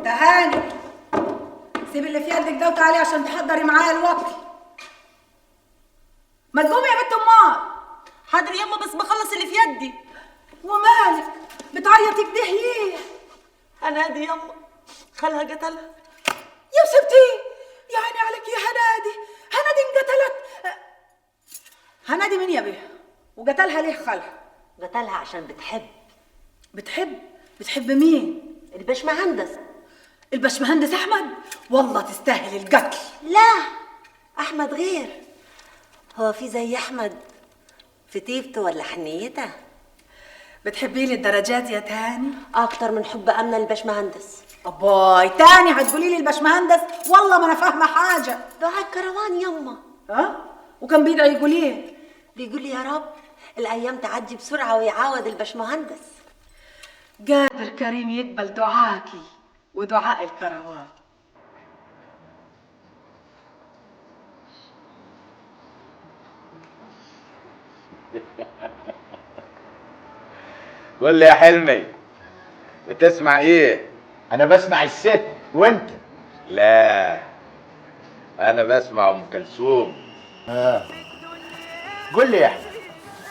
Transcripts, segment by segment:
تهاني سيبي اللي في يدك ده وتعالي عشان تحضري معايا الوكل. ما تقومي يا بنت امال. حاضر يما بس بخلص اللي في يدي. ومالك بتعيطي كده ليه؟ هنادي يما خالها قتلها. يا ستي يا عيني عليك يا هنادي. هنادي انقتلت؟ هنادي مين يا بيه؟ وقتلها ليه خالها؟ قتلها عشان بتحب. بتحب مين؟ الباشمهندس. الباشمهندس احمد؟ والله تستاهل القتل. لا احمد غير. هو في زي احمد في طيبته ولا حنيته؟ بتحبيه للدرجات يا تاني؟ اكتر من حب امنه للباشمهندس. اباي تاني هتقولي لي الباشمهندس؟ والله ما انا فاهمه حاجه. دعاء الكروان يما. وكان بيدعي يقول ايه؟ بيقول لي يا رب الايام تعدي بسرعه ويعاود الباشمهندس. قادر كريم يقبل دعاكي ودعاء الكروان. قول لي يا حلمي بتسمع ايه؟ انا بسمع الست وانت؟ لا انا بسمع ام كلثوم. قول لي يا احمد،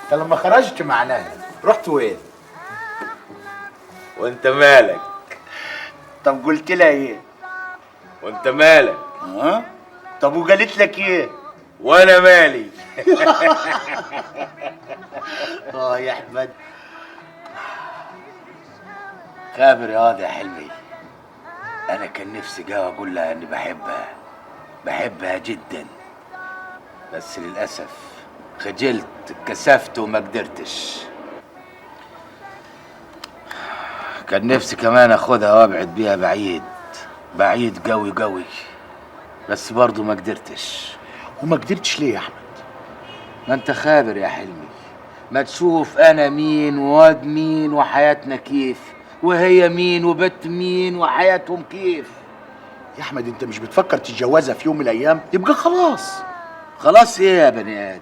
انت لما خرجت مع نهله رحت وين؟ وانت مالك؟ طب قلت لها ايه؟ وانت مالك؟ طب وقالت لك ايه؟ وانا مالي. يا احمد خابر يا واد يا حلمي، انا كان نفسي جاي اقول لها اني بحبها جدا، بس للاسف خجلت اتكسفت وما قدرتش. كان نفسي كمان اخدها وابعد بيها بعيد قوي قوي، بس برضه ما قدرتش. وما قدرتش ليه يا احمد؟ ما انت خابر يا حلمي، ما تشوف انا مين وواد مين وحياتنا كيف، وهي مين وبت مين وحياتهم كيف. يا احمد انت مش بتفكر تتجوزها في يوم من الايام؟ يبقى خلاص. خلاص ايه يا بني ادم؟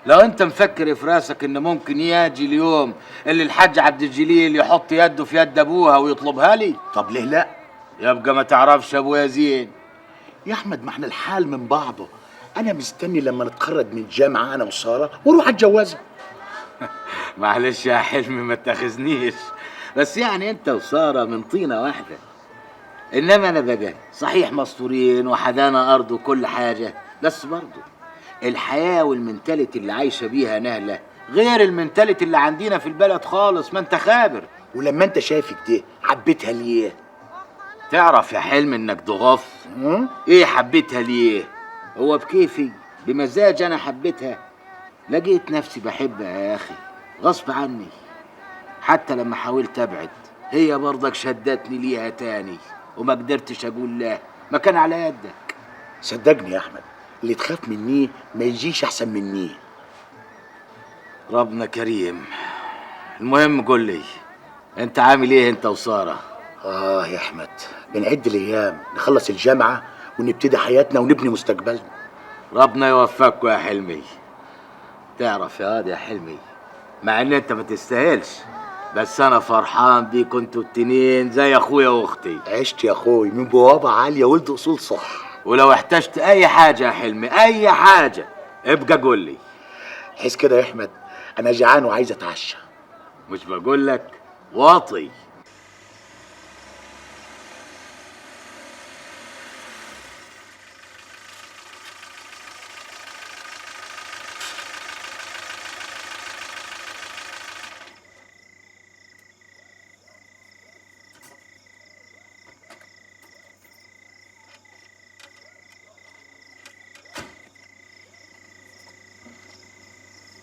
لو انت مفكر في راسك ان ممكن يجي اليوم اللي الحاج عبد الجليل يحط يده في يد ابوها ويطلبها لي؟ طب ليه لا؟ يبقى ما تعرفش ابويا زين. يا احمد ما احنا الحال من بعضه، انا مستني لما نتخرج من الجامعه انا وساره واروح اتجوزها. معلش يا حلمي ما تاخذنيش، بس يعني انت وساره من طينه واحده، انما انا بقى صحيح مستورين وحدانا ارض وكل حاجه، بس برضه الحياه والمنتاليتي اللي عايشه بيها نهله غير المنتاليتي اللي عندنا في البلد خالص، ما انت خابر. ولما انت شايف كده حبيتها ليه؟ تعرف يا حلم انك ضغف. ايه حبيتها ليه؟ هو بكيفي بمزاج انا حبيتها؟ لقيت نفسي بحبها يا اخي غصب عني. حتى لما حاولت ابعد هي برضك شدتني ليها تاني وما قدرتش اقول لا، ما كان على يدك. صدقني يا احمد، اللي تخاف مني ما يجيش احسن مني. ربنا كريم. المهم قول لي انت عامل ايه انت وساره؟ يا احمد بنعد الايام، نخلص الجامعه ونبتدي حياتنا ونبني مستقبلنا. ربنا يوفقكوا يا حلمي. تعرف يا واد يا حلمي، مع ان انت ما تستاهلش، بس انا فرحان بيكوا انتوا التنين زي اخويا واختي. عشت يا اخوي من بوابه عاليه ولد اصول صح. ولو احتجت اي حاجه يا حلمي اي حاجه ابقى قول لي. حس كده يا احمد، انا جعان وعايز اتعشى. مش بقول لك واطي.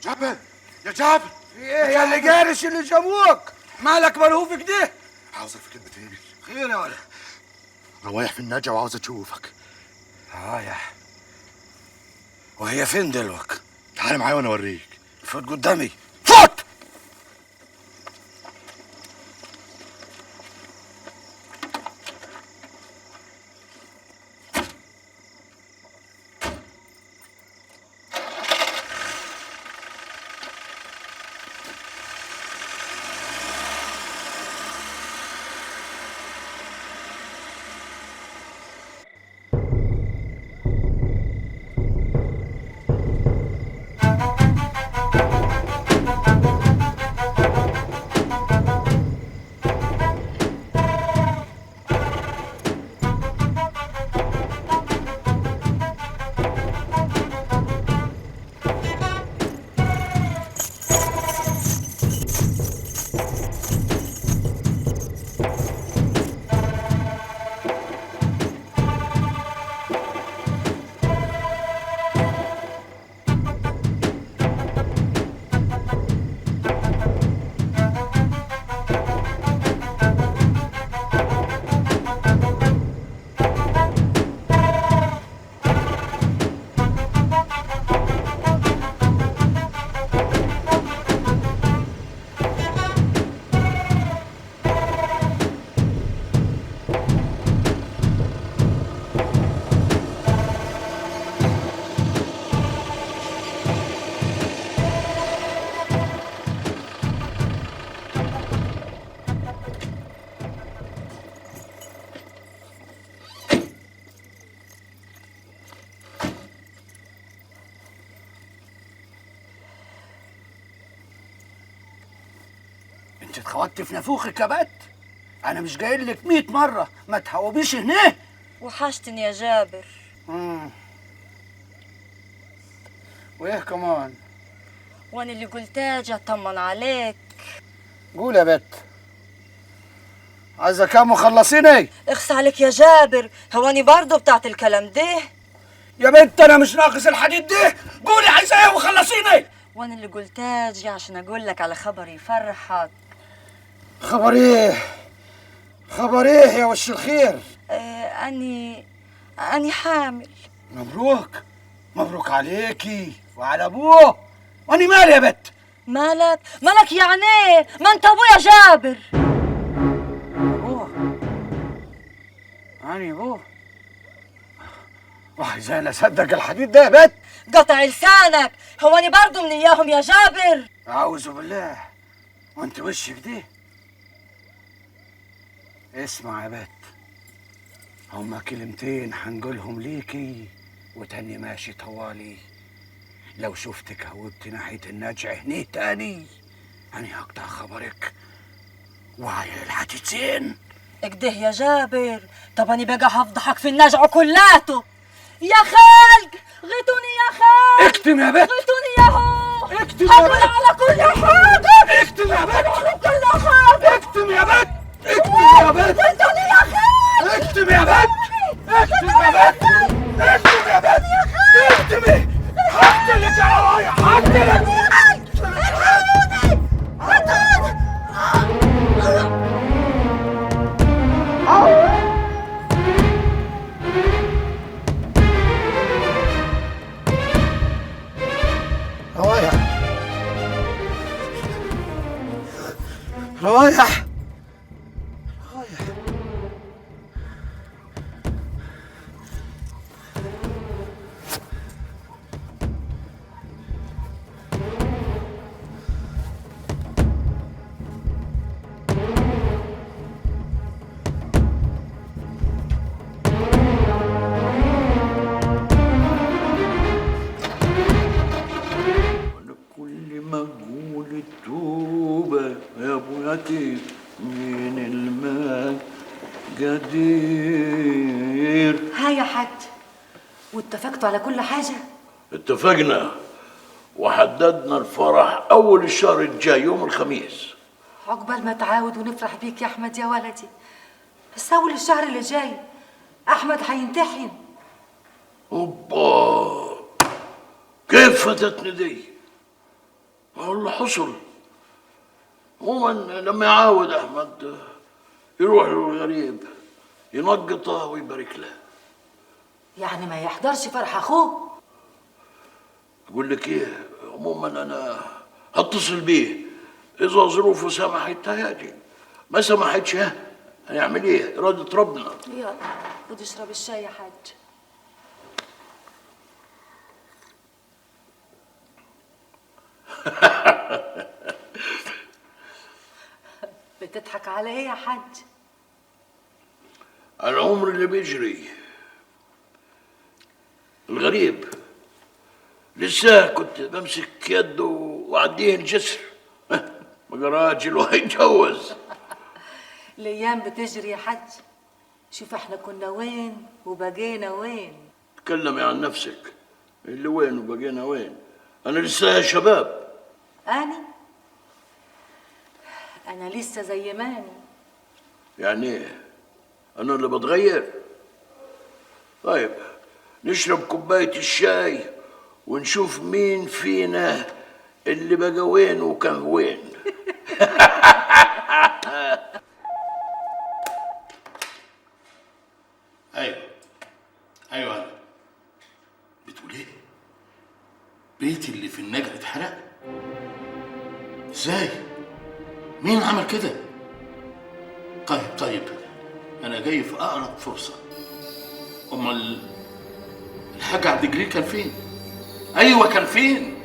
جابر يا جابر، في ايه يا اللي جارش اللي جابوك؟ مالك ملهوف كده؟ عاوز في كلمتين. خير يا ولد. روايح في النجا وعاوز اشوفك. رايح؟ وهي فين دلوك؟ تعال معايا وانا اوريك. فوت قدامي، فوت! اتخوضت في نافوخك يا بت؟ انا مش جاي لك 100 مره ما تهوبيش هنا. وحشتني يا جابر. وايه كمان؟ وانا اللي قلت اجي اطمن عليك. قول يا بت، عايزه كام وخلصيني؟ اخس عليك يا جابر، هواني برضه بتاعت الكلام ده؟ يا بنت انا مش ناقص الحديد ده. قولي عايزه ايه وخلصيني. وانا اللي قلت اجي عشان اقول لك على خبر يفرحك. خبر ايه؟ خبر ايه يا وش الخير؟ اني حامل. مبروك، مبروك عليكي وعلى ابوه. واني مالي يا بت؟ مالك يعني ايه؟ ما انت ابويا جابر. ابوه؟ اني ابوه؟ وعايزاني انا اصدق الحديد ده يا بت؟ قطع لسانك، هواني برضه من اياهم يا جابر. اعوذ بالله، وانت وشك دي؟ اسمع يا بت، هما كلمتين هنقولهم ليكي وتاني ماشي طوالي. لو شفتك هوبت ناحية النجع هني تاني أنا هقطع خبرك وعيل هتتزين. اكده يا جابر، طب اني بقى هفضحك في النجع كلاته. يا خالق غيتوني يا خالق. اكتم يا بت. غيتوني يا هو. اكتم يا بت. على كل حاجة. اكتم يا بت. على كل حاجة. اكتم يا بت. اكتم يا بت. غيتوني يا خالق. اكتم يا بت. اكتم يا بت. اكتم يا بت. اكتمي. هقتلك يا رايح، هقتلك. روايح، روايح، كل ما اقول التوبة يا ابوياتي من الماء قدير. ها يا حاج، واتفقتوا على كل حاجة؟ اتفقنا وحددنا الفرح اول الشهر الجاي يوم الخميس. عقبال ما تعاود ونفرح بيك يا أحمد يا ولدي. بس أول الشهر اللي جاي أحمد هيمتحن. اوبا، كيف فاتتني دي؟ والله حصل. عموما لما يعاود احمد يروح للغريب ينقطه ويبارك له. يعني ما يحضرش فرح أخوه؟ اقول لك ايه، عموما انا هتصل بيه اذا ظروفه سمحت هيجي، ما سمحتش هنعمل ايه؟ اراده ربنا. يلا خد اشرب الشاي يا حاج. بتضحك على ايه يا حاج؟ العمر اللي بيجري. الغريب لسه كنت بمسك يده وأعديه الجسر بقى راجل وهيتجوز. الايام بتجري يا حاج، شوف احنا كنا وين وبقينا وين. تكلمي عن نفسك، اللي وين وبقينا وين؟ أنا لسه شباب. أنا لسه زي ما أنا. يعني إيه؟ أنا اللي بتغير؟ طيب نشرب كوباية الشاي ونشوف مين فينا اللي بقى وين وكان وين. ايوه بتقول ايه؟ بيتي اللي في النجع اتحرق؟ ازاي؟ مين عمل كده؟ طيب انا جاي في اقرب فرصه. امال الحاج عبد الجليل كان فين؟ ايوه كان فين؟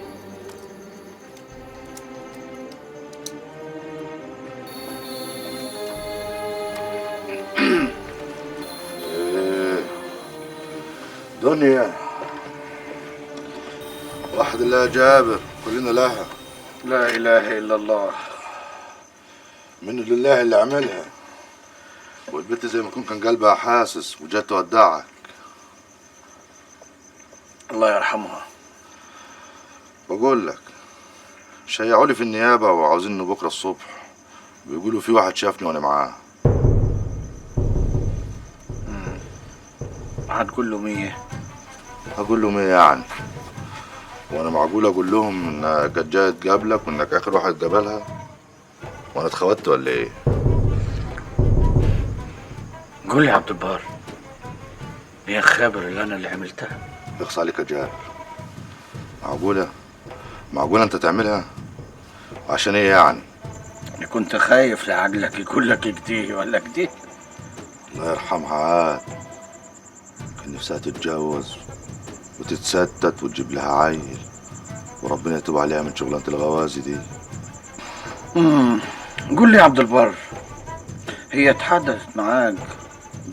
دنيا واحد الله جابر كلنا لها. لا إله إلا الله. من لله اللي عملها. والبنت زي ما يكون كان قلبها حاسس وجات تودعك. الله يرحمها. بقول لك شيعوا لي في النيابة وعاوزيني بكرة الصبح، بيقولوا في واحد شافني وانا معاه. هتقول لهم ايه؟ هقول لهم ايه يعني؟ وانا معقول اقول لهم انها كانت جايه تقابلك وانك اخر واحد قابلها وانا اتخوت ولا ايه؟ قول لي يا عبد البار، ايه الخبر اللي انا اللي عملتها؟ يخص عليك يا جابر. معقولة انت تعملها؟ عشان ايه يعني؟ انا كنت خايف لعقلك يقول لك كده ولا كده. الله يرحمها عاد كان نفسها تتجوز وتتستت وتجيب لها عيل، وربنا يتوب عليها من شغلانة الغوازي دي. قول لي يا عبد البر، هي اتحدثت معاك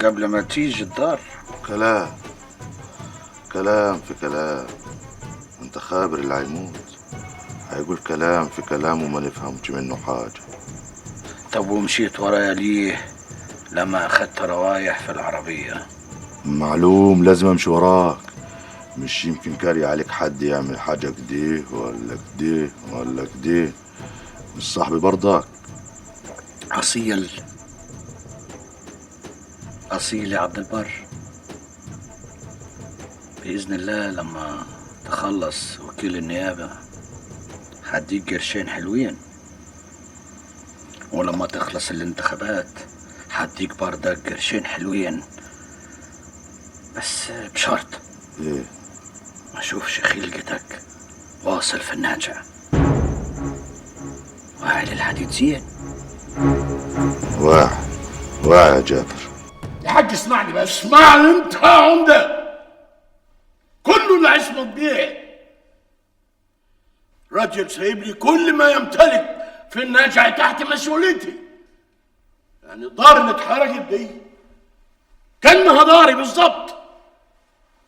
قبل ما تيجي الدار؟ كلام في كلام. انت خابر اللي هيموت هيقول كلام في كلام وما نفهمش منه حاجة. طب ومشيت ورايا ليه لما اخدت روايح في العربية؟ معلوم لازم امشي وراك، مش يمكن كاري عليك حد يعمل حاجة كده ولا كده ولا كده. مش صاحبي برضك؟ أصيل يا عبد البر. بإذن الله لما تخلص وكيل النيابة هديك قرشين حلوين، ولما تخلص الانتخابات هديك بردك قرشين حلوين، بس بشرط ايه؟ ما اشوفش خلقتك واصل في الناجع وعلى الحديد زين. واعي يا جابر. يا حاج اسمعني بس. اسمعني انت يا عمده، كله اللي عصمت بيه. راجل سايب لي كل ما يمتلك في الناجع تحت مسؤوليتي. يعني الدار اللي اتحرقت دي كانها داري بالظبط،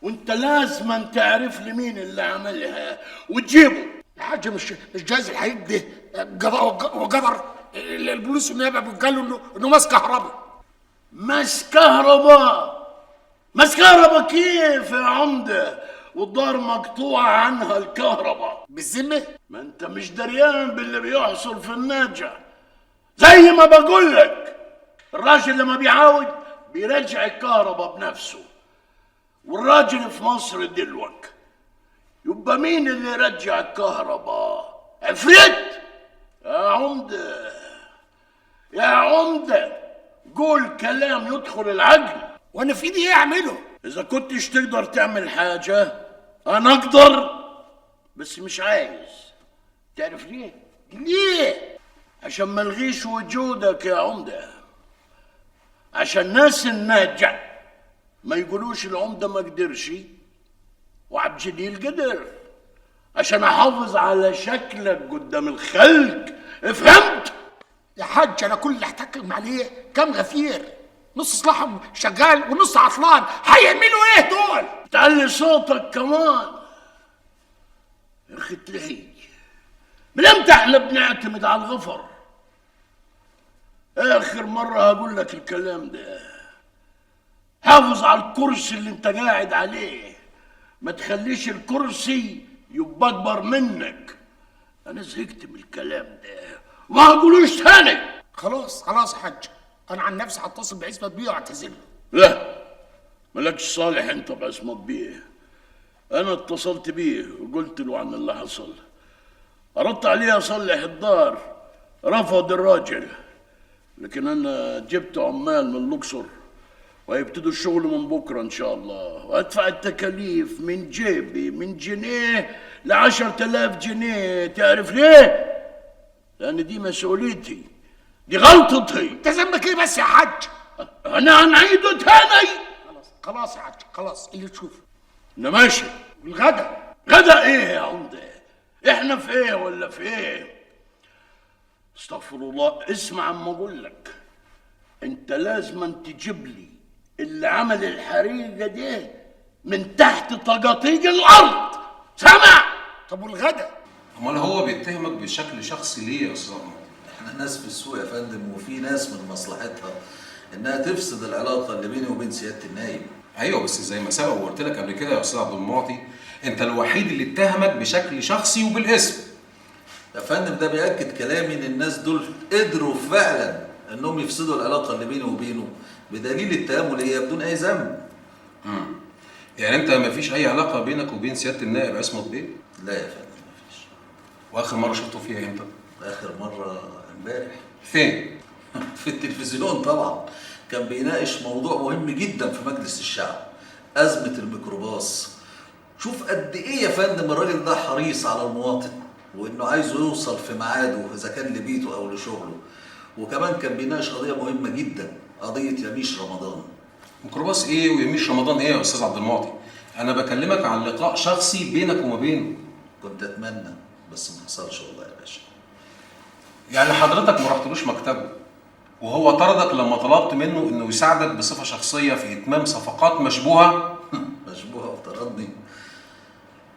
وانت لازم تعرف لي مين اللي عملها وتجيبه. يا حاج مش جايز الحقيقة دي قضاء وقدر. البوليس والنيابة قالوا انه ماس كهرباء. ماس كهرباء كيف يا عمده والدار مقطوعة عنها الكهرباء؟ بالذمة؟ ما انت مش دريان باللي بيحصل في الناجع. زي ما بقول لك، الراجل لما بيعاود بيرجع الكهرباء بنفسه، والراجل في مصر دلوقتي يبقى مين اللي يرجع الكهرباء؟ عفريت يا عمده قول كلام يدخل العقل. وانا في ايدي ايه اعمله؟ اذا كنتش تقدر تعمل حاجه انا اقدر، بس مش عايز. تعرف ليه؟ عشان ما الغيش وجودك يا عمده، عشان ناس الناجع ما يقولوش العمده ما قدرش وعبد الجليل قدر، عشان احافظ على شكلك قدام الخلق. فهمت؟ يا حاج انا كل اللي احتكم عليه كام غفير، نص صلاحهم شغال ونص عطلان، هيعملوا ايه دول؟ تعلي صوتك كمان يا اخي. تلهي من امتى احنا بنعتمد على الغفر؟ اخر مره هقول لك الكلام ده. حافظ على الكرسي اللي انت قاعد عليه، ما تخليش الكرسي يبقى اكبر منك. انا زهقت من الكلام ده وما هقولوش تاني. خلاص يا حاج، انا عن نفسي هتصل بعصمت بيه واعتذر له. لا مالكش صالح انت بعصمت بيه. انا اتصلت بيه وقلت له عن اللي حصل، اردت عليه اصلح الدار، رفض الراجل. لكن انا جبت عمال من الاقصر وهيبتدوا الشغل من بكره ان شاء الله، وادفع التكاليف من جيبي من جنيه ل10,000 جنيه. تعرف ليه؟ لان دي مسؤوليتي، دي غلطتي. انت ذنبك ايه بس يا حاج؟ انا هنعيده تاني. خلاص يا حاج، خلاص اللي تشوفه. انا ماشي. غدا ايه يا عمده؟ احنا في ايه ولا في ايه؟ استغفر الله. اسمع عم اقول لك، انت لازم تجيب لي اللي عمل الحريقه دي من تحت طقاطيق الارض. سامع؟ طب والغدا؟ امال هو بيتهمك بشكل شخصي ليه يا استاذ؟ احنا ناس في السوق يا فندم، وفي ناس من مصلحتها انها تفسد العلاقه اللي بيني وبين سياده النايب. ايوه بس زي ما سبق وقلت لك قبل كده يا استاذ عبد المعطي، انت الوحيد اللي اتهمك بشكل شخصي وبالاسم. يا فندم ده بيأكد كلامي ان الناس دول قدروا فعلا انهم يفسدوا العلاقه اللي بيني وبينه بدليل اتهامه ليا بدون اي ذنب. يعني انت ما فيش اي علاقه بينك وبين سياده النائب عصمت بيه؟ لا يا فندم ما فيش. واخر مره شفته فيها امتى؟ اخر مره امبارح. فين؟ في التلفزيون طبعا. كان بيناقش موضوع مهم جدا في مجلس الشعب، ازمه الميكروباص. شوف قد ايه يا فندم الراجل ده حريص على المواطن، وانه عايزه يوصل في ميعاده اذا كان لبيته او لشغله. وكمان كان بيناقش قضيه مهمه جدا، قضيه يميش رمضان. ميكروباص ايه ويميش رمضان ايه يا استاذ عبد المعطي؟ انا بكلمك عن لقاء شخصي بينك وما بينه. كنت اتمنى بس ما حصلش والله يا باشا. يعني حضرتك ما رحتلوش مكتبه وهو طردك لما طلبت منه انه يساعدك بصفه شخصيه في اتمام صفقات مشبوهه؟ مشبوهه وطردني؟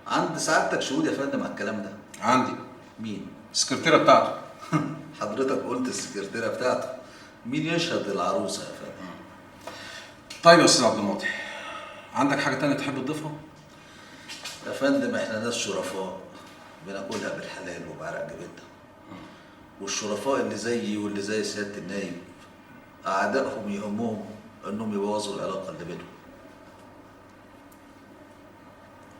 عند سعادتك شهود يا فندم على الكلام ده؟ عندي. مين؟ السكرتيره بتاعته. حضرتك قلت السكرتيره بتاعته، مين يشهد العروسه يا فندم؟ طيب يا استاذ عبد المعطي، عندك حاجه تانية تحب تضيفها؟ يا فندم احنا ناس شرفاء بناكلها بالحلال وبعرق جبتنا. والشرفاء اللي زيي واللي زي سياده النايب اعدائهم يهمهم انهم يبوظوا العلاقه اللي بينهم.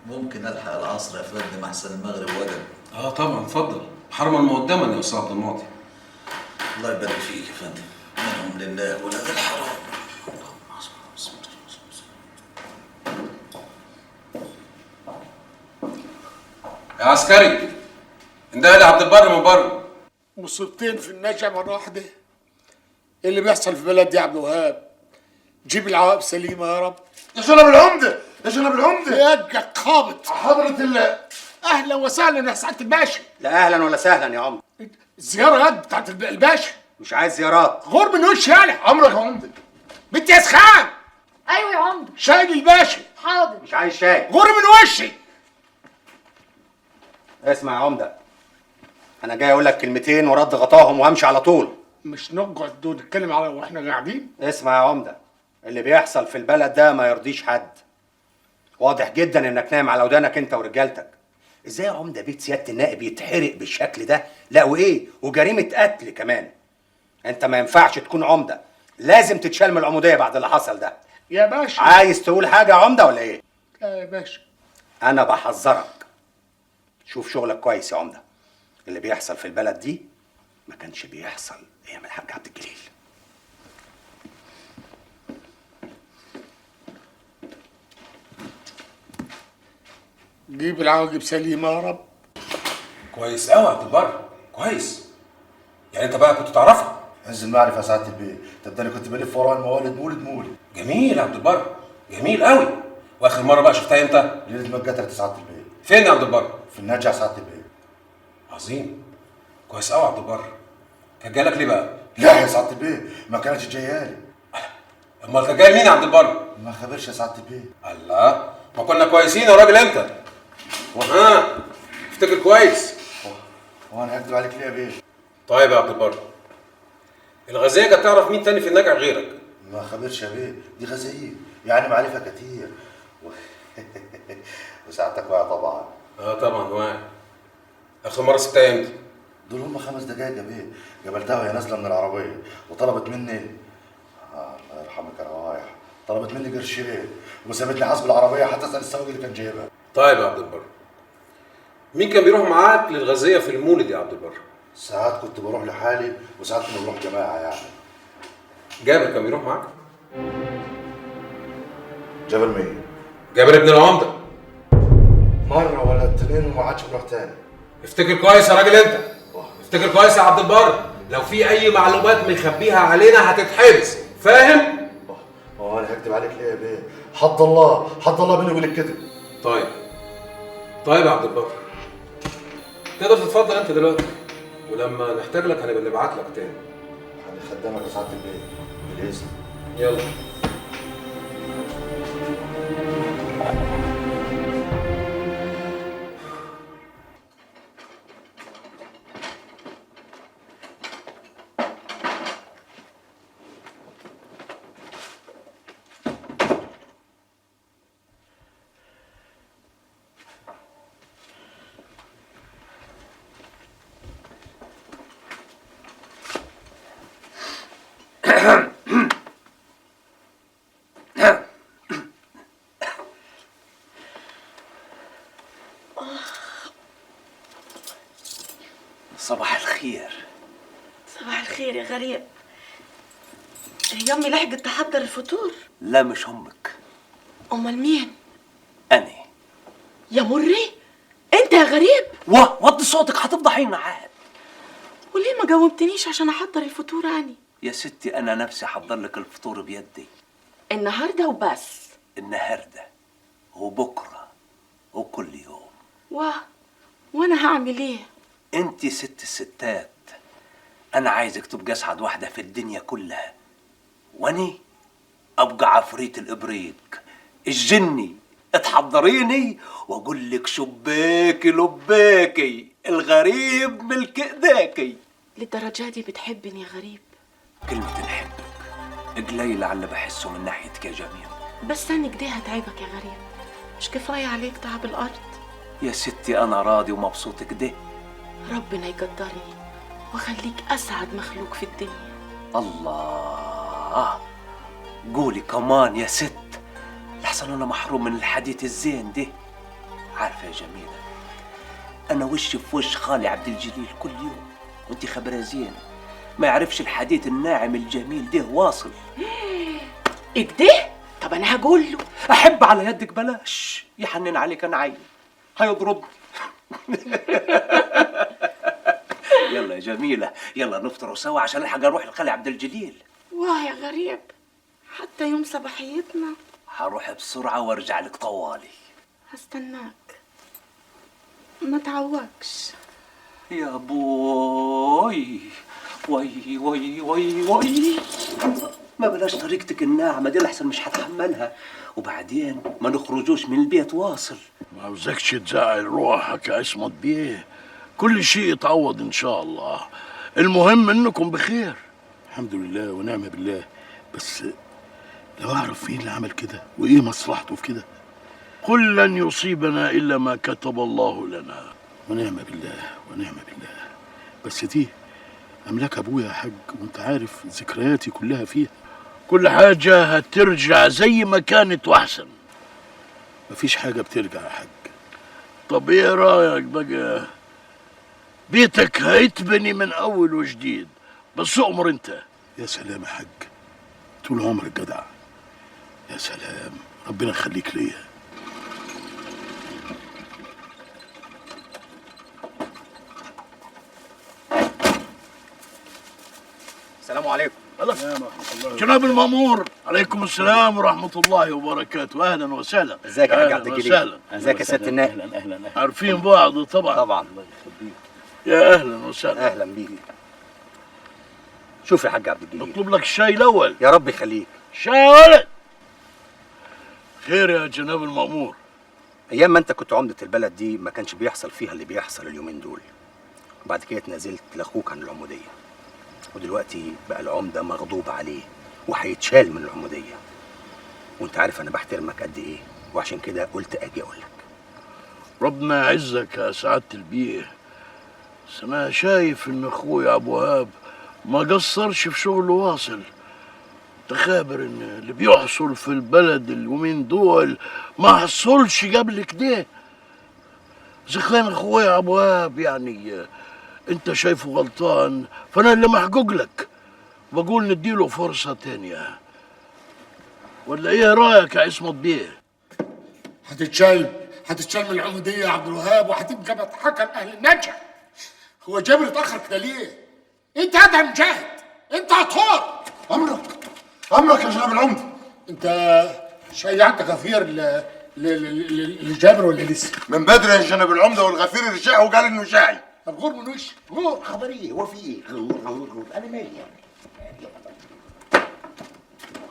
ممكن الحق العصر يا فندم احسن المغرب وجب؟ طبعا اتفضل، حرما مقدما يا استاذ عبد المعطي. الله يبارك فيك يا فندم، منهم لله ولا الحرام. يا عسكري انده لي عبد البر من بره. مصيبتين في النجع مرة واحدة. ايه اللي بيحصل في بلدي يا عبد الوهاب؟ جيب العواقب سليمة يا رب. يا جناب العمدة، يا جناب العمدة. يدك خابط. حضرة الله. اهلا وسهلا يا سعادة الباشا. لا اهلا ولا سهلا يا عمر. الزيارة يد بتاعت الباشا. مش عايز زيارات. غور من وشي يالا. عمرك يا عمدة. بنت يا سخان. ايوه يا عمده. شاي للباشا. حاضر. مش عايز شاي. غور من وشي. اسمع يا عمده، انا جاي اقول لك كلمتين ورد غطاهم وامشي على طول. مش نقعد نتكلم على واحنا قاعدين. اسمع يا عمده، اللي بيحصل في البلد ده ما يرضيش حد. واضح جدا انك نايم على ودانك انت ورجالتك. ازاي يا عمده بيت سياده النائب يتحرق بالشكل ده؟ لا وايه، وجريمه قتل كمان. انت ما ينفعش تكون عمده، لازم تتشال من العموديه بعد اللي حصل ده. يا باشا عايز تقول حاجه يا عمده ولا ايه؟ لا يا باشا. انا بحذرك، شوف شغلك كويس يا عمده. اللي بيحصل في البلد دي ما كانش بيحصل ايام الحاج عبد الجليل. جيب العواقب سليمة يا رب. كويس قوي يا عبد البر، كويس. يعني انت بقى كنت تعرفها؟ عز المعرفة يا سعادة البيه، تبدأني كنت بلف ورا الموالد مولد. جميل يا عبد البر، جميل قوي. واخر مره بقى شفتها امتى؟ ليلة ما اتقتلت سعادة البيه. فين يا عبد البر؟ في النجع سعادة البيه. عظيم، كويس قوي يا عبد البر. كان جالك ليه بقى؟ لا يا سعادة البيه، ما كانتش جايالي. امال كان جاي مين يا عبد البر؟ ما خبرش يا سعادة البيه. الله، ما كنا كويسين يا راجل انت. افتكر كويس. وانا هكدب عليك ليه يا بيه؟ طيب يا عبد البر، الغازية كانت تعرف مين تاني في النجع غيرك؟ ما خبرش يا بيه، دي غازية يعني معرفة كتير. وسعادتك واعي طبعا. طبعا واعي. اخر مرة سبتها امتى؟ دول هم 5 دقايق يا بيه، قابلتها وهي نازلة من العربية وطلبت مني الله يرحمك يا روايح، طلبت مني قرشين وسابتني حاسب العربية حتى اسأل السواق اللي كان جايبها. طيب يا عبد البر، مين كان بيروح معاك للغازية في المولد يا عبد البر؟ ساعات كنت بروح لحالي وساعات كنا بنروح جماعة يعني. جابر كان بيروح معاك؟ جابر مين؟ جابر ابن العمدة. مرة ولا 2 وما عادش بروح تاني. افتكر كويس يا راجل انت، افتكر كويس يا عبد البر، لو في أي معلومات مخبيها علينا هتتحبس، فاهم؟ هو أنا هكدب عليك ليه يا بيه؟ حد الله بيني وبينك كده. طيب يا عبد البر، تقدر تتفضل انت دلوقتي، ولما نحتاج لك هنبقى نبعت لك تاني. خدامك يا سعادة البيه بالاسم. يلا. صباح الخير. صباح الخير يا غريب. هي امي لحقت تحضر الفطور؟ لا مش امك، امال مين؟ انا. يا مري انت يا غريب؟ وطي صوتك هتفضحينا عاد. وليه ما جاوبتنيش عشان احضر الفطور اني؟ يا ستي انا نفسي احضر لك الفطور بيدي النهارده وبس؟ النهارده وبكره وكل يوم. وانا هعمل ايه؟ انت ست الستات، انا عايزك تبقى اسعد واحده في الدنيا كلها، واني ابقى عفريت الابريق الجني. اتحضريني واقول لك شباكي لباكي الغريب ملك ايداكي. للدرجه دي بتحبني يا غريب؟ كلمة نحبك قليلة على اللي بحسه من ناحيتك يا جميل. بس انا كده هتعبك يا غريب، مش كفايه عليك تعب الارض؟ يا ستي انا راضي ومبسوط كده. ربنا يقدرني وخليك اسعد مخلوق في الدنيا. الله، قولي كمان يا ست، لحسن انا محروم من الحديث الزين ده. عارفه يا جميله، انا وش في وش خالي عبد الجليل كل يوم، وانت خبرها زين ما يعرفش الحديث الناعم الجميل ده واصل. اكده؟ طب انا هقول له. احب على يدك بلاش، يحنن عليك انا عين هيضربني. يلا يا جميله، يلا نفطروا سوا عشان الحق اروح لخالي عبد الجليل. واه يا غريب، حتى يوم صباحيتنا؟ هروح بسرعه وارجع لك طوالي. هستناك، ما تعوقش. يا بوي، وي وي وي وي، ما بلاش طريقتك الناعمه دي لحسن مش هتحملها، وبعدين ما نخرجوش من البيت واصل. ما عاوزكش تزعل روحك يا عصمت بيه، كل شيء يتعوض ان شاء الله، المهم انكم بخير. الحمد لله ونعم بالله، بس لو اعرف مين اللي عمل كده وايه مصلحته في كده. قل لن يصيبنا الا ما كتب الله لنا. ونعم بالله ونعم بالله، بس دي املاك ابويا يا حاج، وانت عارف ذكرياتي كلها فيها. كل حاجه هترجع زي ما كانت واحسن. مفيش حاجه بترجع يا حاج. طب ايه رايك بقى؟ بيتك هيتبني من اول وجديد، بس اؤمر انت. يا سلام يا حاج، طول عمرك جدع. يا سلام، ربنا يخليك ليا. السلام عليكم. جناب المأمور، عليكم السلام ورحمة الله وبركاته، أهلا وسهلا. ازيك يا حاج عبد الجليل؟ ازيك يا سيادة النائب؟ اهلا. عارفين بعض طبعا. طبعا. يا أهلا وسهلا. اهلا بيك. شوف يا حاج عبد الجليل، اطلب لك الشاي الأول. يا رب يخليك. شاي يا ولد. خير يا جناب المأمور. ايام ما انت كنت عمدة البلد دي ما كانش بيحصل فيها اللي بيحصل اليومين دول، وبعد كده اتنازلت لاخوك عن العمودية، ودلوقتي بقى العمدة مغضوب عليه وهيتشال من العمودية، وانت عارف انا بحترمك قد ايه، وعشان كده قلت اجي اقول لك. ربنا يعزك يا سعادة البيه، بس أنا شايف إن أخويا أبو وهاب ما قصرش في شغله واصل. تخابر إن اللي بيحصل في البلد اليومين دول ما حصلش قبل كده. إذا كان أخويا أبو وهاب يعني أنت شايفه غلطان، فأنا اللي محقوق لك، بقول نديله فرصة تانية. ولا إيه رأيك يا عصمت بيه؟ هتتشال من العمودية يا عبد الوهاب، وهتبقى مضحكة لأهل النجع. هو جابر اتأخر كده ليه؟ أنت أدهم مجاهد، أنت عطار. أمرك يا جناب العمدة. أنت شيعت غفير لجابر ولا لسه؟ من بدري يا جناب العمده، والغفير رجع وقال انه شاعي. طب غور من وش؟ غور. خبر ايه؟ هو في ايه؟ غور انا مالي يعني.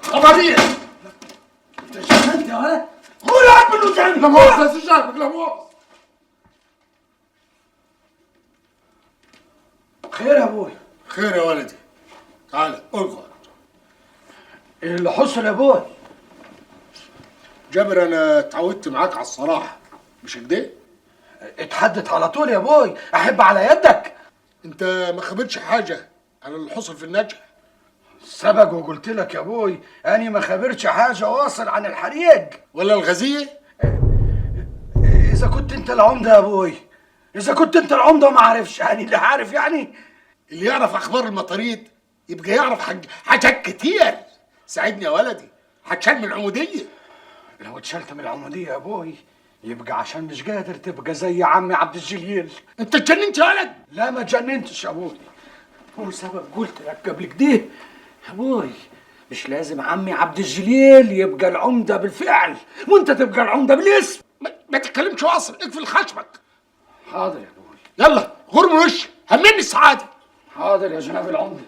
خبر ايه؟ انت شغلت يا ولد؟ غور يا عم الوزان. لا مؤاخذة يا شعبك، لا مؤاخذة. خير يا ابوي؟ خير يا ولدي، تعالى اقعد. ايه اللي حصل يا ابوي؟ جابر انا اتعودت معاك على الصراحة، مش كده؟ اتحدث على طول يا ابوي، احب على يدك. انت ما خبرتش حاجة عن اللي حصل في النجع؟ سبق وقلت لك يا ابوي اني ما خبرتش حاجة واصل عن الحريق ولا الغزية. اذا كنت انت العمدة يا ابوي اذا كنت انت العمده وما عارفش، يعني اللي عارف يعني. اللي يعرف اخبار المطاريد يبقى يعرف حاجات كتير. ساعدني يا ولدي، هتشال من العموديه. لو اتشلت من العموديه يا ابوي يبقى عشان مش قادر تبقى زي عمي عبد الجليل. انت اتجننت يا ولد؟ لا ما اتجننتش يا ابوي، هو سبب قلت لك قبل كده يا ابوي، مش لازم عمي عبد الجليل يبقى العمده بالفعل وانت تبقى العمده بالاسم. ما تتكلمش واصل، اقفل خشمك. حاضر يا ابوي. يلا غور من وشي، همني السعاده. حاضر يا جناب العمده.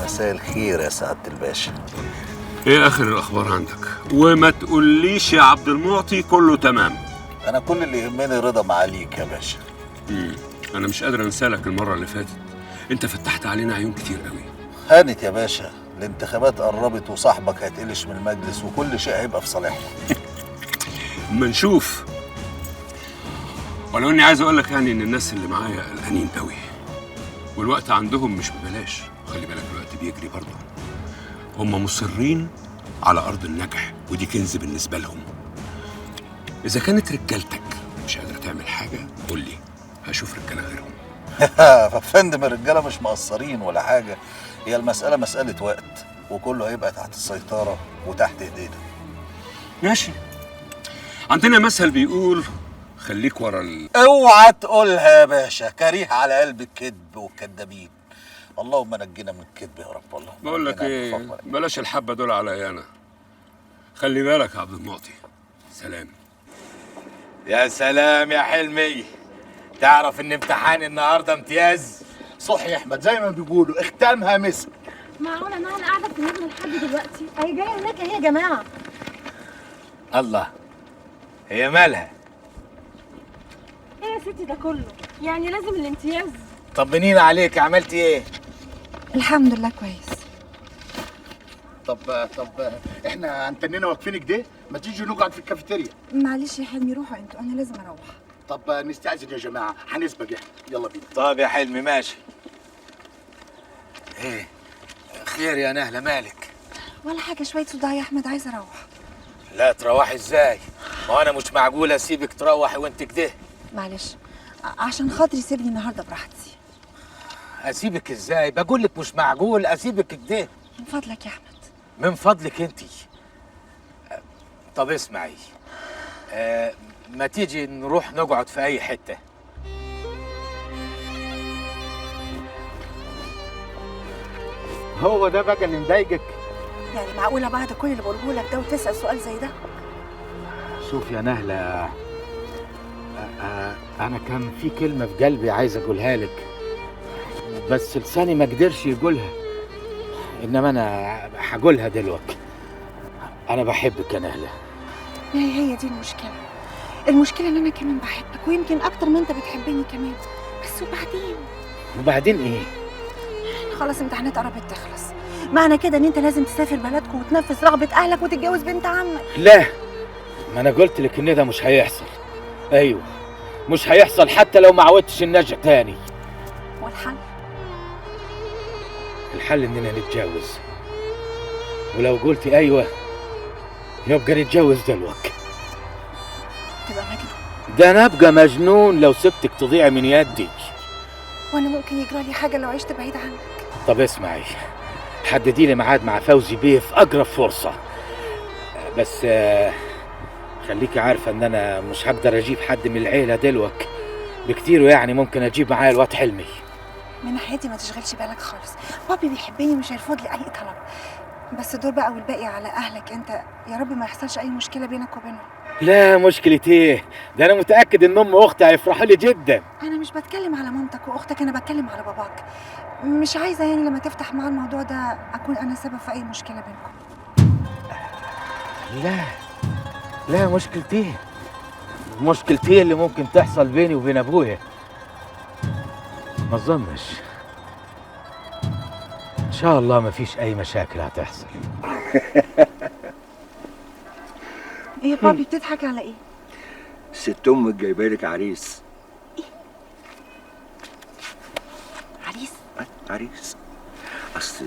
مساء الخير يا سعادة الباشا. ايه اخر الاخبار عندك؟ وما تقوليش يا عبد المعطي كله تمام. انا كل اللي يهمني رضا معاليك يا باشا. انا مش قادر انسالك المره اللي فاتت، انت فتحت علينا عيون كتير قوي. هانت يا باشا، الانتخابات قربت وصاحبك هيتقلش من المجلس وكل شيء هيبقى في صالحنا. اما نشوف. ولو اني عايز اقول لك يعني ان الناس اللي معايا قلقانين قوي، والوقت عندهم مش ببلاش. خلي بالك الوقت بيجري برضه. هم مصرين على ارض النجح، ودي كنز بالنسبه لهم. اذا كانت رجالتك مش قادره تعمل حاجه قول لي، هشوف رجاله غيرهم. فندم الرجاله مش مقصرين ولا حاجه، هي المساله مساله وقت وكله هيبقى تحت السيطره وتحت ايدينا. ماشي. عندنا مثل بيقول خليك ورا اوعى تقولها يا باشا، كريه على قلب الكذب والكدابين. اللهم نجينا من الكذب يا رب. الله بقول لك ايه، بلاش الحبه دول عليا انا. خلي بالك يا عبد المعطي. سلام. يا سلام يا حلمي، تعرف ان امتحاني النهارده امتياز؟ صح يا احمد، زي ما بيقولوا اختامها مسك. معقولة انا قاعدة في النجم لحد دلوقتي؟ اهي جاية هناك اهي يا جماعة. الله، هي مالها؟ ايه يا ستي ده كله؟ يعني لازم الامتياز؟ طمنينا عليك، عملتي ايه؟ الحمد لله كويس. طب احنا هنتنينا واقفين كده، ما تيجي نقعد في الكافيتيريا. معلش يا حلمي روحوا انتوا، انا لازم اروح. طب نستأذن يا جماعة، هنسبق احنا، يلا بينا. طب يا حلمي ماشي. ايه خير يا نهلة، مالك؟ ولا حاجة، شوية صداع يا احمد، عايزة اروح. لا تروحي ازاي؟ ما انا مش معقول اسيبك تروحي وانت كده. معلش عشان خاطري سيبني النهارده براحتي. اسيبك ازاي؟ بقول لك مش معقول اسيبك كده. من فضلك يا احمد. من فضلك انت. طب اسمعي، ما تيجي نروح نقعد في اي حته. هو ده بقى اللي مضايقك؟ يعني معقولة بعد كل اللي بقوله لك ده وتسأل سؤال زي ده؟ شوف يا نهلة، أنا كان في كلمة في قلبي عايز أقولها لك، بس لساني ما قدرش يقولها، إنما أنا هقولها دلوقتي. أنا بحبك يا نهلة. هي دي المشكلة. المشكلة إن أنا كمان بحبك، ويمكن أكتر ما أنت بتحبني كمان. بس وبعدين إيه؟ خلاص امتحانات قربت تخلص، معنى كده إن أنت لازم تسافر بلدكم وتنفذ رغبة أهلك وتتجوز بنت عمك. لا، ما أنا قلت لك إن ده مش هيحصل. أيوه مش هيحصل حتى لو ما عودتش النجع تاني. والحل؟ الحل إننا نتجوز، ولو قلت أيوه يبقى نتجوز دلوقتي. تبقى مجنون. ده أنا أبقى مجنون لو سبتك تضيع من يدي. وأنا ممكن يجرى لي حاجة لو عشت بعيد عنك. طب اسمعي، حددي لي ميعاد مع فوزي بيه في أقرب فرصة، بس خليكي عارفة إن أنا مش هقدر أجيب حد من العيلة دلوقتي بكتير، يعني ممكن أجيب معايا الواد حلمي. من ناحيتي ما تشغلش بالك خالص، بابي بيحبني ومش هيرفض لي أي طلب، بس دول بقى والباقي على أهلك أنت. يا رب ما يحصلش أي مشكلة بينك وبينهم. لا مشكلة إيه؟ ده أنا متأكد إن أم وأختي هيفرحوا لي جدا. أنا مش بتكلم على مامتك وأختك، أنا بتكلم على باباك. مش عايزة يعني لما تفتح معاه الموضوع ده أكون أنا سبب في أي مشكلة بينكم. لا مشكلتي اللي ممكن تحصل بيني وبين أبويا. ما اظنش. ان شاء الله ما فيش اي مشاكل هتحصل. ايه يا بابي بتضحك على ايه؟ ست امك جايبه لك عريس. عريس؟ عريس. اصل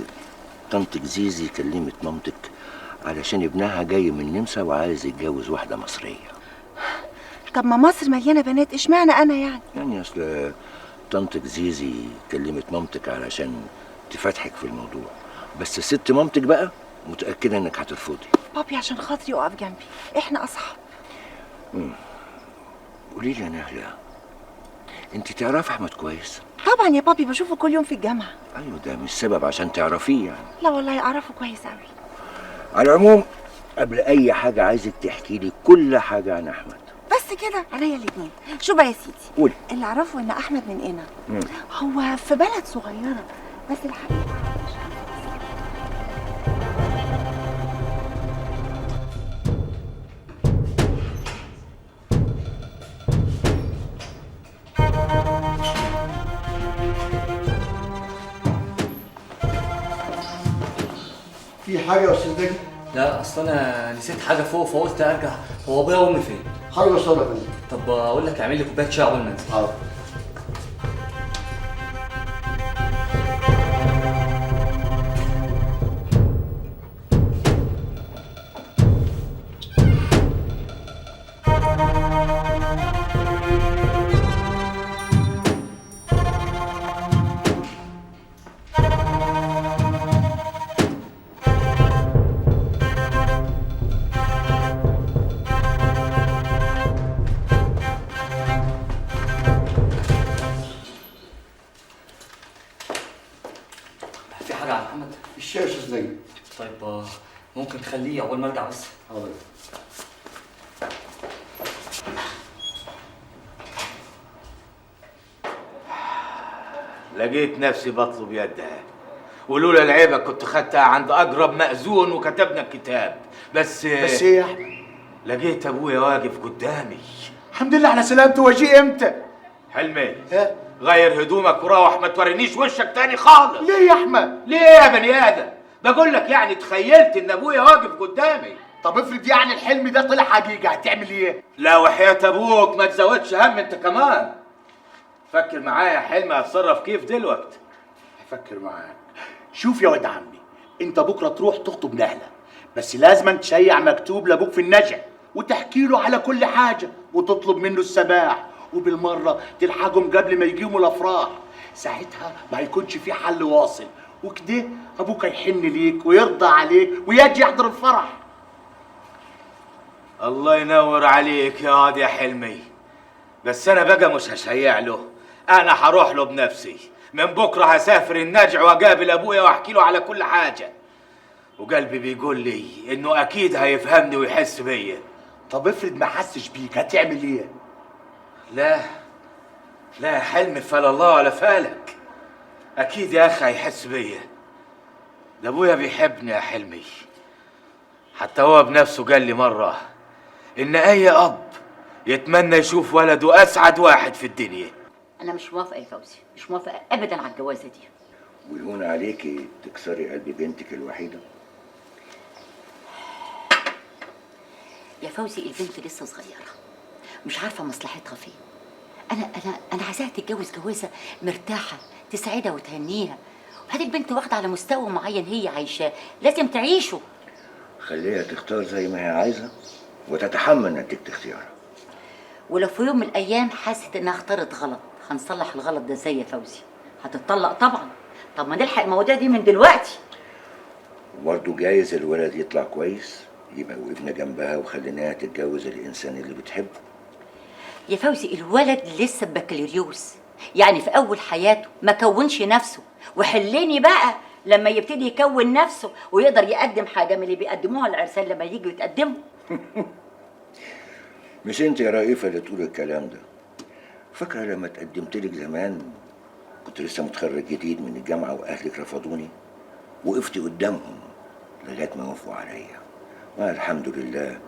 طنطك زيزي كلمت مامتك علشان ابنها جاي من النمسا وعايز يتجوز واحده مصريه. طب ما مصر مليانه بنات، اشمعنى انا يعني؟ يعني اصل طنطك زيزي كلمت مامتك علشان تفتحك في الموضوع، بس ست مامتك بقى متاكده انك هترفضي. بابي عشان خاطري اقف جنبي، احنا اصحاب. قولي لي يا نهله، انت تعرفي احمد كويس؟ طبعا يا بابي، بشوفه كل يوم في الجامعه. ايوه ده مش سبب عشان تعرفيه يعني. لا والله اعرفه كويس قوي. على العموم قبل اي حاجه عايزك تحكي لي كل حاجه عن احمد. بس كده عليا الاتنين. شو بقى يا سيدي؟ قولي. اللي اعرفه ان احمد من هنا، هو في بلد صغيره، بس الحقيقه في حاجه يا استاذ نجم؟ لا اصل انا نسيت حاجه فوق فقلت ارجع. هو ابويا وامي فين؟ حاجه صدقه يا فندم. طب اقول لك اعمل لي كوبايه شاي قبل ما انزل. حاضر. في حاجه عن محمد؟ الشاي يا استاذ نجم. طيب ممكن تخليه اول ما ارجع بس. حاضر. لقيت نفسي بطلب يدها، ولولا العيبه كنت خدتها عند اقرب مأذون وكتبنا الكتاب. بس ايه يا احمد؟ لقيت ابويا واقف قدامي. الحمد لله على سلامته. وجيه امتى؟ حلمي غير هدومك وروح، ما تورينيش وشك تاني خالص. ليه يا احمد؟ ليه يا بني ادم؟ بقول لك يعني تخيلت ان ابويا واقف قدامي. طب افرض يعني الحلم ده طلع حقيقه، هتعمل ايه؟ لا وحياة ابوك ما تزودش هم انت كمان. فكر معايا يا حلمي هتصرف كيف دلوقتي. هفكر معاك. شوف يا واد عمي، انت بكره تروح تخطب نهله، بس لازم تشيع مكتوب لابوك في النجع وتحكي له على كل حاجه وتطلب منه السماح، وبالمره تلحقهم قبل ما يجيبوا الافراح. ساعتها ما يكونش في حل واصل، وكده ابوك هيحن ليك ويرضى عليك ويجي يحضر الفرح. الله ينور عليك يا واد يا حلمي. بس انا بقى مش هشيع له، انا هروح له بنفسي. من بكره هسافر النجع واقابل ابويا واحكي له على كل حاجه، وقلبي بيقول لي انه اكيد هيفهمني ويحس بيا. طب افرض ما حسش بيك، هتعمل ايه؟ لا لا يا حلمي، فلا الله ولا فالك. اكيد يا اخي هيحس بيا. ده ابويا بيحبني يا حلمي. حتى هو بنفسه قال لي مره ان اي اب يتمنى يشوف ولده اسعد واحد في الدنيا. أنا مش موافقة يا فوزي، مش موافقة أبدا على الجوازة دي. ويهون عليكي تكسري قلب بنتك الوحيده؟ يا فوزي البنت لسه صغيرة، مش عارفة مصلحتها فين. أنا عايزاها تتجوز جوازة مرتاحة تسعدها وتهنيها، وهذه البنت واخدة على مستوى معين هي عايشاه، لازم تعيشه. خليها تختار زي ما هي عايزه وتتحمل نتيجه اختيارها. ولو في يوم من الأيام حست إنها اختارت غلط، هنصلح الغلط ده ازاي يا فوزي؟ هتتطلق طبعا. طب ما نلحق المواضيع دي من دلوقتي. وبرضه جايز الولد يطلع كويس، يبقى وقفنا جنبها وخليناها تتجوز الانسان اللي بتحبه. يا فوزي الولد لسه بكالوريوس، يعني في أول حياته ما كونش نفسه، وحليني بقى لما يبتدي يكون نفسه ويقدر يقدم حاجة من اللي بيقدموها العرسان لما يجوا يتقدموا. مش انت يا رئيفه اللي تقول الكلام ده؟ فاكره لما اتقدمت لك زمان كنت لسه متخرج جديد من الجامعه واهلك رفضوني، وقفت قدامهم لغايه ما وافقوا عليا، والحمد لله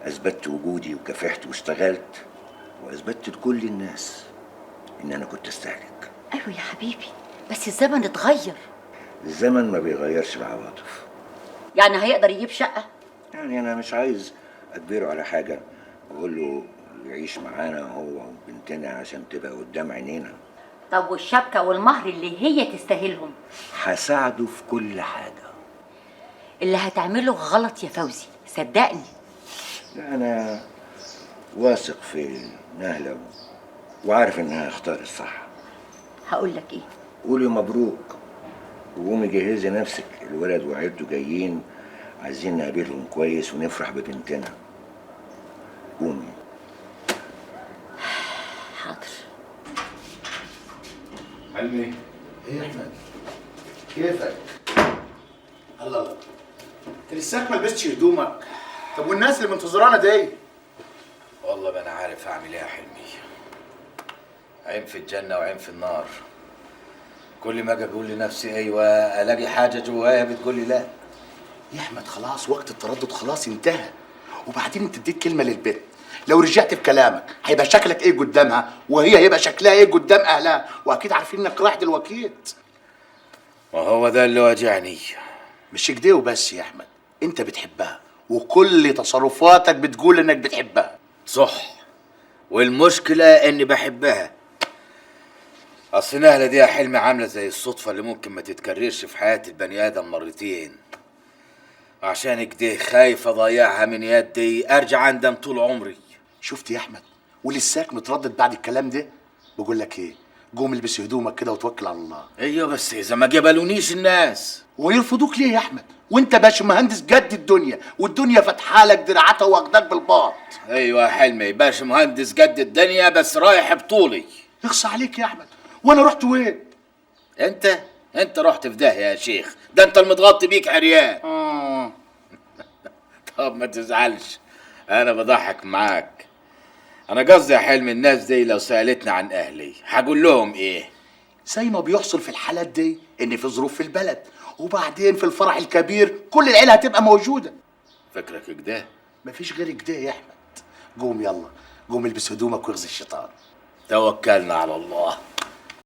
اثبتت وجودي وكافحت واشتغلت واثبتت لكل الناس ان انا كنت استهلك. ايوه يا حبيبي، بس الزمن اتغير. الزمن ما بيغيرش العواطف. يعني هيقدر يجيب شقه؟ يعني انا مش عايز اجبره على حاجه واقول له يعيش معانا هو وبنتنا عشان تبقى قدام عينينا. طب والشبكه والمهر اللي هي تستاهلهم؟ هساعده في كل حاجه. اللي هتعمله غلط يا فوزي، صدقني. لا انا واثق في نهله وعارف انها اختار الصح. هقول لك ايه؟ قولي مبروك وقومي جهزي نفسك، الولد وعيلته جايين عايزين نقابلهم كويس ونفرح ببنتنا. قومي. حاضر. علمي ايه يا احمد؟ كيفك؟ الله الله، انت لساك ما لبستش هدومك. طب والناس اللي منتظرانا دي؟ والله ما انا عارف اعمل ايه يا حلمي. عين في الجنه وعين في النار. كل ما اجي اقول لنفسي ايوه الاقي حاجه جوايا بتقول لي لا. يا احمد خلاص وقت التردد خلاص انتهى. وبعدين انت اديت كلمه للبنت، لو رجعت في كلامك هيبقى شكلك ايه قدامها وهي هيبقى شكلها ايه قدام اهلها، واكيد عارفين انك رايح دلوقتي. وهو ده اللي واجعني. مش كده وبس يا احمد، انت بتحبها وكل تصرفاتك بتقول انك بتحبها. صح، والمشكله اني بحبها. اصل نهله دي يا حلمي عامله زي الصدفه اللي ممكن ما تتكررش في حياه البني ادم مرتين. عشان كده خايف اضيعها من يدي ارجع اندم طول عمري. شفت يا احمد، ولساك متردد بعد الكلام ده؟ بقول لك ايه، قوم البس هدومك كده وتوكل على الله. ايوه بس اذا ما جبلونيش الناس. ويرفضوك ليه يا احمد؟ وانت باش مهندس جد الدنيا، والدنيا فاتحه لك دراعاتها واخداك بالباط. ايوه يا حلمي باش مهندس جد الدنيا بس رايح بطولي. يخص عليك يا احمد، وانا رحت وين؟ انت رحت في داهيه يا شيخ، ده انت المتغطي بيك عريان. طب ما تزعلش، انا بضحك معاك. انا قصدي يا حلمي الناس دي لو سالتني عن اهلي هقول لهم ايه؟ زي ما بيحصل في الحالات دي ان في ظروف في البلد، وبعدين في الفرح الكبير كل العيله هتبقى موجوده. فكرك كده؟ مفيش غير كده يا احمد. قوم يلا، قوم البس هدومك واغزي الشيطان. توكلنا على الله.